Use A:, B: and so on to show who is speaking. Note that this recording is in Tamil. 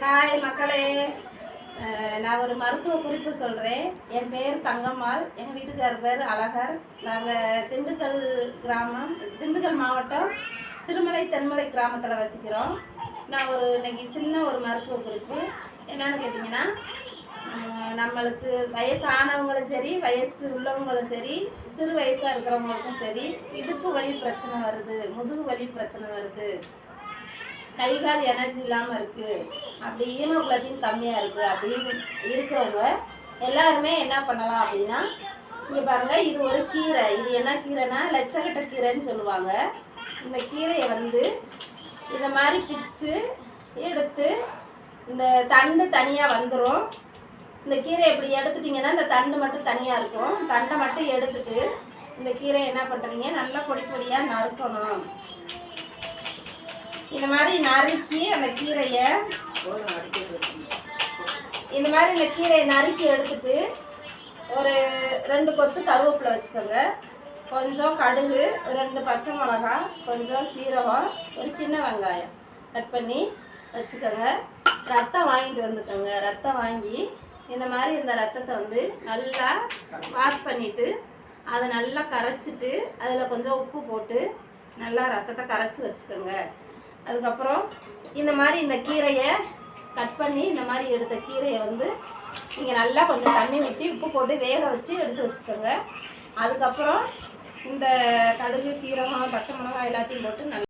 A: ஹாய் மக்களே, நான் ஒரு மருத்துவ குறிப்பு சொல்கிறேன். என் பேர் தங்கம்மாள், எங்கள் வீட்டுக்காரர் பேர் அழகர். நாங்கள் திண்டுக்கல் மாவட்டம் சிறுமலை தென்மலை கிராமத்தில் வசிக்கிறோம். நான் இன்னைக்கு சின்ன ஒரு மருத்துவ குறிப்பு என்னன்னு கேட்டிங்கன்னா, நம்மளுக்கு வயசானவங்களும் சரி, வயசு உள்ளவங்களும் சரி, சிறு வயசாக இருக்கிறவங்களுக்கும் சரி, இடுப்பு வலி பிரச்சனை வருது, முதுகு வலி பிரச்சனை வருது, கை கால் எனர்ஜி இல்லாமல் இருக்குது, அப்படி ஹீமோகுளோபின் கம்மியாக இருக்குது அப்படின்னு இருக்கிறவங்க எல்லாருமே என்ன பண்ணலாம் அப்படின்னா, இங்கே பாருங்கள், இது ஒரு கீரை. இது என்ன கீரைனா லட்சக்கட்டை கீரைன்னு சொல்லுவாங்க. இந்த கீரையை இந்த மாதிரி பிச்சு எடுத்து, இந்த தண்டு தனியாக வந்துடும். இந்த கீரையை இப்படி எடுத்துட்டிங்கன்னா இந்த தண்டு மட்டும் தனியாக இருக்கும். தண்டை மட்டும் எடுத்துட்டு இந்த கீரையை என்ன பண்ணுறீங்க, நல்லா பொடி பொடியாக நறுக்கணும். இந்த மாதிரி நறுக்கி அந்த கீரையை நறுக்கி எடுத்துட்டு ஒரு 2 கொத்து கருவேப்பிலை வச்சுக்கோங்க, கொஞ்சம் கடுகு, 2 பச்சை மிளகாய், கொஞ்சம் சீரகம், ஒரு சின்ன வெங்காயம் கட் பண்ணி வச்சுக்கோங்க. ரத்தம் வாங்கிட்டு வந்துக்கோங்க. ரத்தம் வாங்கி இந்த மாதிரி இந்த ரத்தத்தை நல்லா வாஷ் பண்ணிவிட்டு அதை நல்லா கரைச்சிட்டு அதில் கொஞ்சம் உப்பு போட்டு நல்லா ரத்தத்தை கரைச்சி வச்சுக்கோங்க. அதுக்கப்புறம் இந்த மாதிரி இந்த கீரையை கட் பண்ணி இந்த மாதிரி எடுத்த கீரையை நீங்கள் நல்லா கொஞ்சம் தண்ணி ஊற்றி உப்பு போட்டு வேக வச்சு எடுத்து வச்சுக்கோங்க. அதுக்கப்புறம் இந்த கடுகு, சீரகம், பச்சை மிளகாய் எல்லாத்தையும் போட்டு நல்லா